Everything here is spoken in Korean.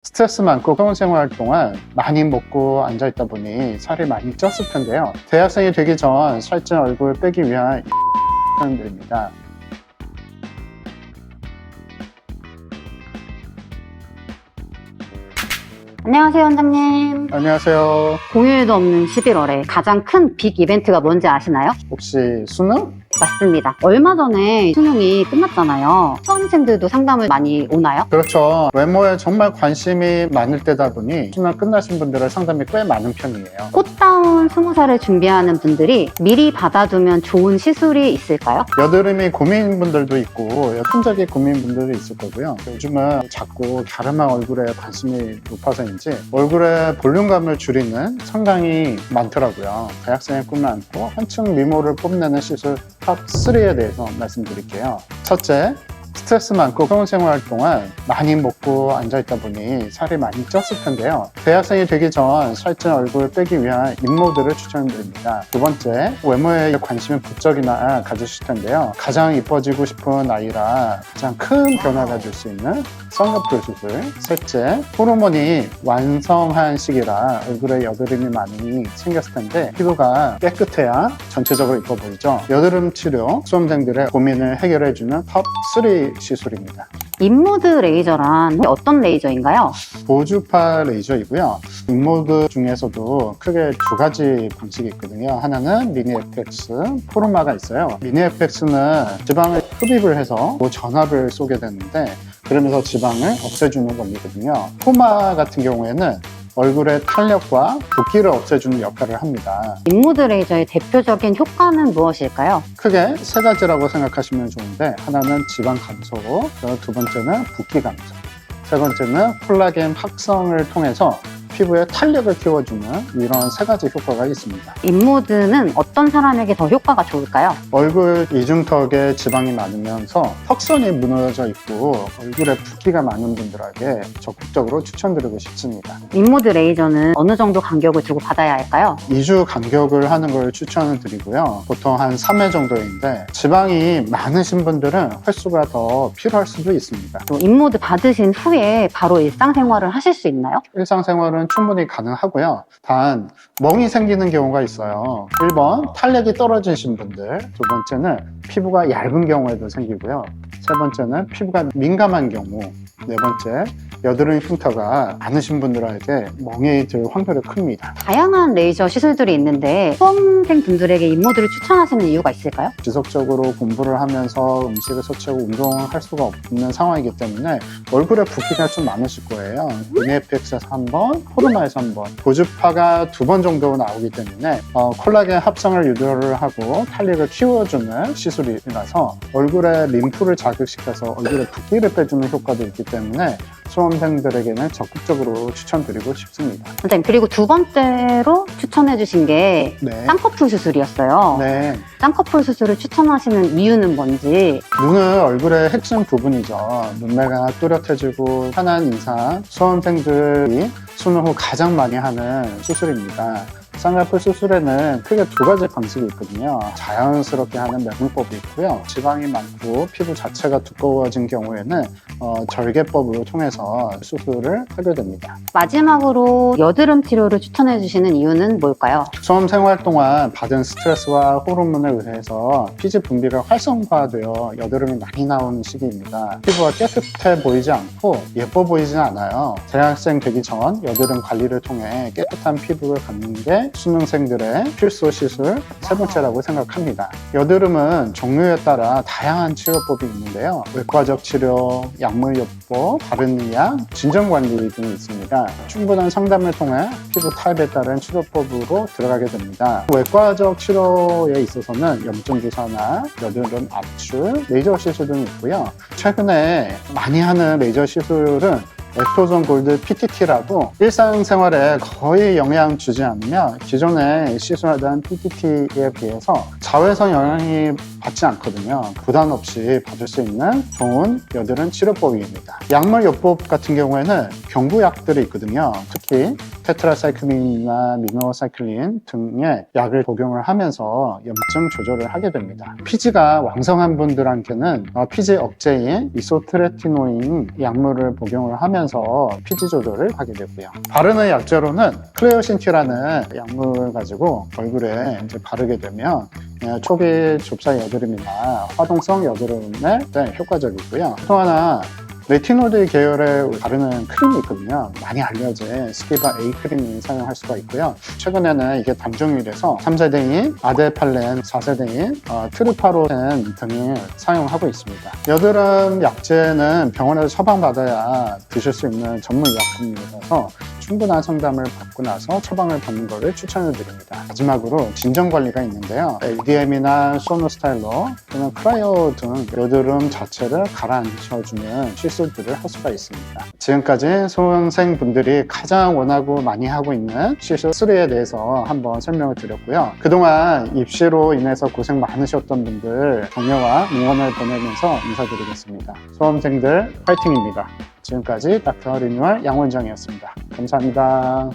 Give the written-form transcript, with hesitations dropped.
스트레스 많고 회원 생활 동안 많이 먹고 앉아있다 보니 살이 많이 쪘을 텐데요. 대학생이 되기 전 살찐 얼굴 빼기 위한 표현들입니다. 안녕하세요, 원장님. 안녕하세요. 공휴일도 없는 11월에 가장 큰 빅 이벤트가 뭔지 아시나요? 혹시 수능? 맞습니다. 얼마 전에 수능이 끝났잖아요. 수험생들도 상담을 많이 오나요? 그렇죠. 외모에 정말 관심이 많을 때다 보니 수능 끝나신 분들의 상담이 꽤 많은 편이에요. 꽃다운 20살을 준비하는 분들이 미리 받아두면 좋은 시술이 있을까요? 여드름이 고민분들도 있고 흔적이 고민분들도 있을 거고요. 요즘은 자꾸 갸름한 얼굴에 관심이 높아서인지 얼굴의 볼륨감을 줄이는 상당히 많더라고요. 대학생의 꿈을 안고 한층 미모를 뽐내는 시술 탑3에 대해서 말씀드릴게요. 첫째, 스트레스 많고 회원 생활 동안 많이 먹고 앉아있다 보니 살이 많이 쪘을 텐데요. 대학생이 되기 전 살찐 얼굴 빼기 위한 인모들을 추천드립니다. 두 번째, 외모에 관심이 부쩍이나 가지실 텐데요. 가장 이뻐지고 싶은 나이라 가장 큰 변화가 줄 수 있는 쌍꺼풀 수술. 셋째, 호르몬이 완성한 시기라 얼굴에 여드름이 많이 생겼을 텐데 피부가 깨끗해야 전체적으로 이뻐 보이죠. 여드름 치료, 수험생들의 고민을 해결해주는 탑3 시술입니다. 인모드 레이저란 어떤 레이저인가요? 보주파 레이저이고요. 인모드 중에서도 크게 두 가지 방식이 있거든요. 하나는 미니 FX, 포르마가 있어요. 미니 FX는 지방을 흡입을 해서 전압을 쏘게 되는데 그러면서 지방을 없애주는 원리거든요. 포마 같은 경우에는 얼굴의 탄력과 붓기를 없애주는 역할을 합니다. 인모드 레이저의 대표적인 효과는 무엇일까요? 크게 세 가지라고 생각하시면 좋은데 하나는 지방 감소, 두 번째는 붓기 감소, 세 번째는 콜라겐 합성을 통해서 피부에 탄력을 키워주는 이런 세 가지 효과가 있습니다. 인모드는 어떤 사람에게 더 효과가 좋을까요? 얼굴 이중턱에 지방이 많으면서 턱선이 무너져 있고 얼굴에 붓기가 많은 분들에게 적극적으로 추천드리고 싶습니다. 인모드 레이저는 어느 정도 간격을 두고 받아야 할까요? 2주 간격을 하는 걸 추천을 드리고요. 보통 한 3회 정도인데 지방이 많으신 분들은 횟수가 더 필요할 수도 있습니다. 또 인모드 받으신 후에 바로 일상생활을 하실 수 있나요? 일상생활은 충분히 가능하고요. 단 멍이 생기는 경우가 있어요. 1번 탄력이 떨어지신 분들, 두 번째는 피부가 얇은 경우에도 생기고요. 세 번째는 피부가 민감한 경우, 네 번째 여드름 흉터가 많으신 분들에게 멍이 들 확률이 큽니다. 다양한 레이저 시술들이 있는데 수험생 분들에게 인모드를 추천하시는 이유가 있을까요? 지속적으로 공부를 하면서 음식을 섭취하고 운동을 할 수가 없는 상황이기 때문에 얼굴에 붓기가 좀 많으실 거예요. 미니FX에서 한 번, 포르마에서 한 번, 보주파가 2번 정도 나오기 때문에 콜라겐 합성을 유도를 하고 탄력을 키워주는 시술이라서 얼굴에 림프를 자극시켜서 얼굴에 붓기를 빼주는 효과도 있기 때문에 수험생들에게는 적극적으로 추천드리고 싶습니다. 선생님, 그리고 두 번째로 추천해 주신 게 네. 쌍꺼풀 수술이었어요. 네. 쌍꺼풀 수술을 추천하시는 이유는 뭔지. 눈은 얼굴의 핵심 부분이죠. 눈매가 또렷해지고 편한 이상 수험생들이 수능 후 가장 많이 하는 수술입니다. 쌍꺼풀 수술에는 크게 두 가지 방식이 있거든요. 자연스럽게 하는 매몰법이 있고요. 지방이 많고 피부 자체가 두꺼워진 경우에는 절개법으로 통해서 수술을 하게 됩니다. 마지막으로 여드름 치료를 추천해 주시는 이유는 뭘까요? 수험 생활 동안 받은 스트레스와 호르몬에 의해서 피지 분비가 활성화되어 여드름이 많이 나오는 시기입니다. 피부가 깨끗해 보이지 않고 예뻐 보이진 않아요. 대학생 되기 전 여드름 관리를 통해 깨끗한 피부를 갖는 게 수능생들의 필수 시술 세 번째라고 생각합니다. 여드름은 종류에 따라 다양한 치료법이 있는데요. 외과적 치료, 약물요법, 바르는 약, 진정관리 등이 있습니다. 충분한 상담을 통해 피부 타입에 따른 치료법으로 들어가게 됩니다. 외과적 치료에 있어서는 염증 주사나 여드름 압출, 레이저 시술 등이 있고요. 최근에 많이 하는 레이저 시술은 에스토존 골드 PTT라고 일상생활에 거의 영향 주지 않으며 기존에 시술하던 PTT에 비해서 자외선 영향이 받지 않거든요. 부담 없이 받을 수 있는 좋은 여드름 치료법입니다. 약물요법 같은 경우에는 경구약들이 있거든요. 특히 테트라사이클린이나 미노사이클린 등의 약을 복용을 하면서 염증 조절을 하게 됩니다. 피지가 왕성한 분들한테는 피지 억제인 이소트레티노인 약물을 복용을 하면서 피지 조절을 하게 되고요. 바르는 약재로는 클레오신티라는 약물을 가지고 얼굴에 이제 바르게 되면 초기 좁쌀 여드름이나 화동성 여드름에 효과적이고요. 또 하나 레티노이드 계열의 바르는 크림이 있거든요. 많이 알려진 스키바 A 크림이 사용할 수가 있고요. 최근에는 이게 단종이라서 3세대인 아데팔렌, 4세대인 트리파로텐 등을 사용하고 있습니다. 여드름 약제는 병원에서 처방받아야 드실 수 있는 전문 약품이라서 충분한 상담을 받고 나서 처방을 받는 것을 추천을 드립니다. 마지막으로 진정 관리가 있는데요. LDM이나 소노스타일러 또는 크라이오 등 여드름 자체를 가라앉혀주는 시술들을 할 수가 있습니다. 지금까지 수험생분들이 가장 원하고 많이 하고 있는 시술 3에 대해서 한번 설명을 드렸고요. 그동안 입시로 인해서 고생 많으셨던 분들 격려와 응원을 보내면서 인사드리겠습니다. 수험생들 파이팅입니다. 지금까지 닥터 리뉴얼 양원장이었습니다. 감사합니다.